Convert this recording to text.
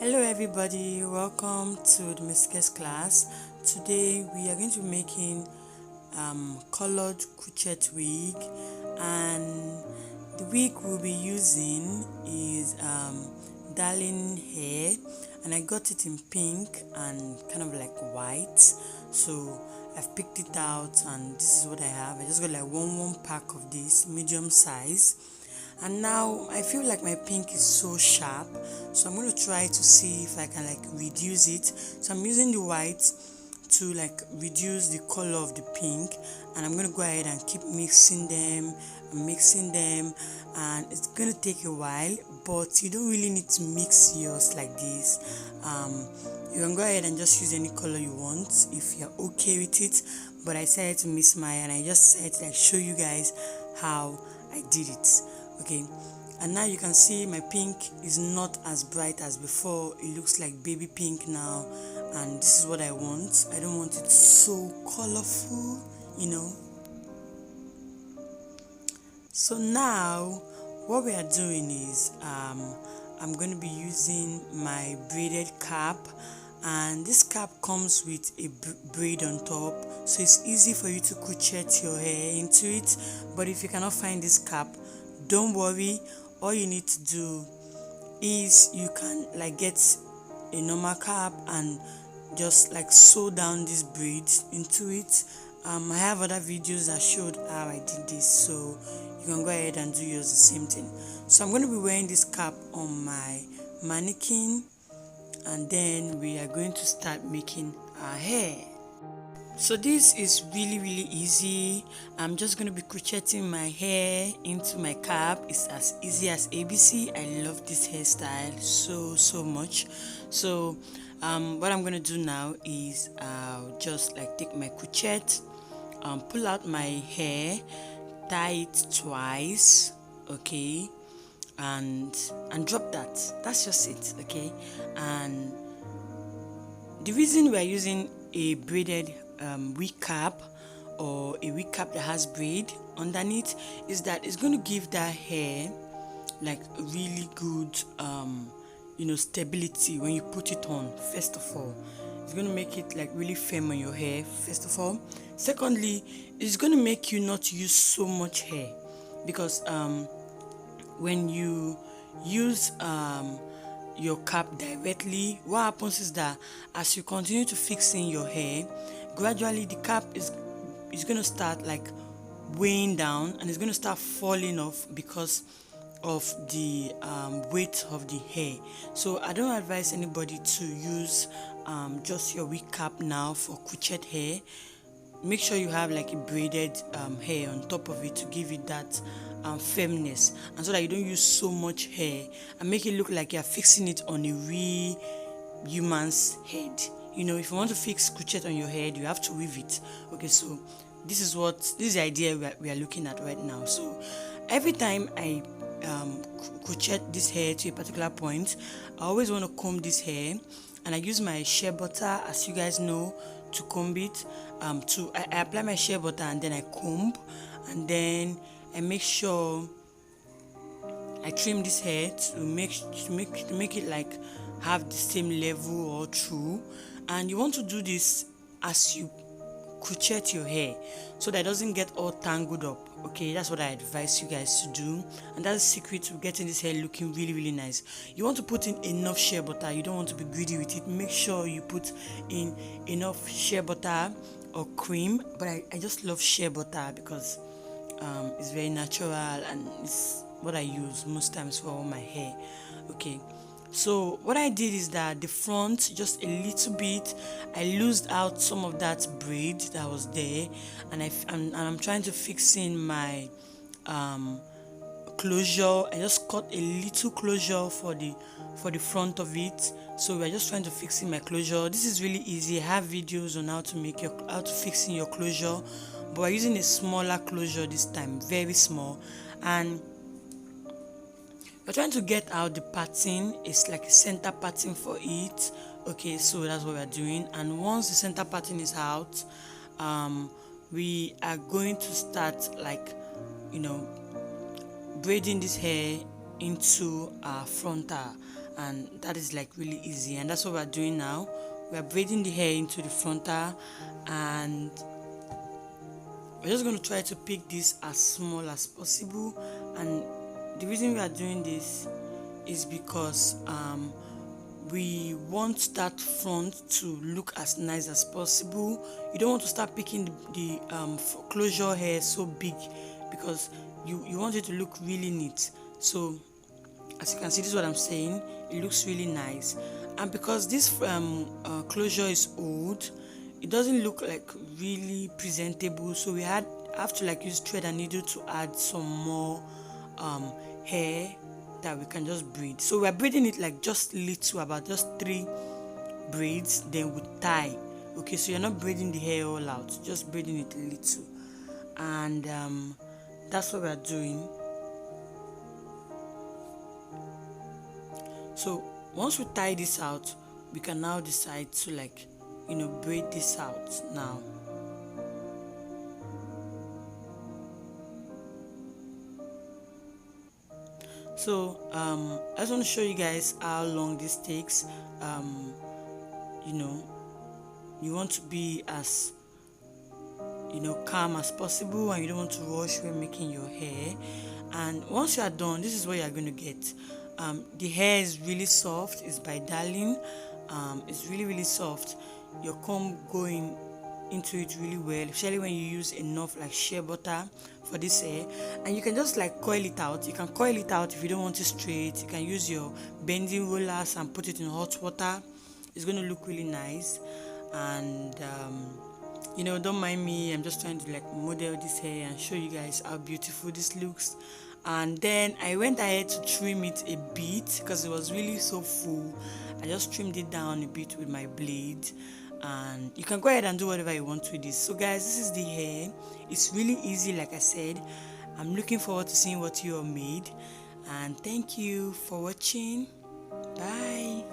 Hello everybody, welcome to the Miss class. Today we are going to be making colored crochet wig, and the wig we'll be using is darling hair, and I got it in pink and kind of like white. So I've picked it out and this is what I have. I just got like one pack of this medium size. And now I feel like my pink is so sharp, so I'm going to try to see if I can like reduce it. So I'm using the white to like reduce the color of the pink, and I'm going to go ahead and keep mixing them, and it's going to take a while, but you don't really need to mix yours like this. You can go ahead and just use any color you want if you're okay with it, but I decided to mix mine, and I just decided to like show you guys how I did it. Okay, and now you can see my pink is not as bright as before. It looks like baby pink now, and this is what I want. I don't want it so colorful, you know. So now what we are doing is I'm going to be using my braided cap, and this cap comes with a braid on top, so it's easy for you to crochet your hair into it. But if you cannot find this cap, don't worry. All you need to do is you can like get a normal cap and just like sew down this braid into it. I have other videos that showed how I did this, so you can go ahead and do yours the same thing. So I'm going to be wearing this cap on my mannequin, and then we are going to start making our hair. So this is really easy. I'm just going to be crocheting my hair into my cap. It's as easy as ABC. I love this hairstyle so much. So what I'm going to do now is just like take my crochet, pull out my hair, tie it twice, okay, and drop that. That's just it, okay. And the reason we're using a braided wig cap, or a wig cap that has braid underneath, is that it's going to give that hair like really good stability when you put it on. First of all, it's going to make it like really firm on your hair, first of all. Secondly, it's going to make you not use so much hair, because when you use your cap directly, what happens is that as you continue to fix in your hair, gradually the cap is going to start like weighing down, and it's going to start falling off because of the weight of the hair. So I don't advise anybody to use just your wig cap now for crochet hair. Make sure you have like a braided hair on top of it to give it that firmness, and so that you don't use so much hair and make it look like you're fixing it on a real human's head. You know, if you want to fix crochet on your head, you have to weave it. Okay, so this is the idea we are looking at right now. So every time I crochet this hair to a particular point, I always want to comb this hair, and I use my shea butter, as you guys know, to comb it. I apply my shea butter, and then I comb, and then I make sure I trim this hair to make it like have the same level all through. And you want to do this as you crochet your hair, so that it doesn't get all tangled up. Okay, that's what I advise you guys to do, and that's the secret to getting this hair looking really nice. You want to put in enough shea butter. You don't want to be greedy with it. Make sure you put in enough shea butter or cream, but I just love shea butter because it's very natural, and it's what I use most times for all my hair. Okay, so what I did is that the front, just a little bit, I loosed out some of that braid that was there, and I'm trying to fix in my closure. I just cut a little closure for the front of it. So we're just trying to fix in my closure. This is really easy. I have videos on how to fix in your closure, but we're using a smaller closure this time, very small, and we're trying to get out the pattern. It's like a center pattern for it. Okay, so that's what we're doing. And once the center pattern is out, we are going to start like braiding this hair into our frontal. and that is like really easy, and that's what we're doing now. We are braiding the hair into the frontal, and we're just going to try to pick this as small as possible. And the reason we are doing this is because we want that front to look as nice as possible. You don't want to start picking the closure hair so big, because you want it to look really neat. So as you can see, this is what I'm saying, it looks really nice. And because this closure is old, it doesn't look like really presentable, so we have to like use thread and needle to add some more hair that we can just braid. So we're braiding it like just little, about just 3 braids, then we tie. Okay, so you're not braiding the hair all out, just braiding it little. And that's what we're doing. So once we tie this out, we can now decide to like, braid this out now. So I just want to show you guys how long this takes. You want to be as calm as possible, and you don't want to rush when making your hair. And once you are done, this is what you are going to get. The hair is really soft. It's by Darling. It's really soft. Your comb going into it really well, especially when you use enough like shea butter for this hair. And you can just like coil it out. You can coil it out if you don't want it straight. You can use your bending rollers and put it in hot water. It's going to look really nice. And don't mind me, I'm just trying to like model this hair and show you guys how beautiful this looks. And then I went ahead to trim it a bit because it was really so full. I just trimmed it down a bit with my blade, and you can go ahead and do whatever you want with this. So guys, this is the hair. It's really easy, like I said. I'm looking forward to seeing what you all made, and thank you for watching. Bye.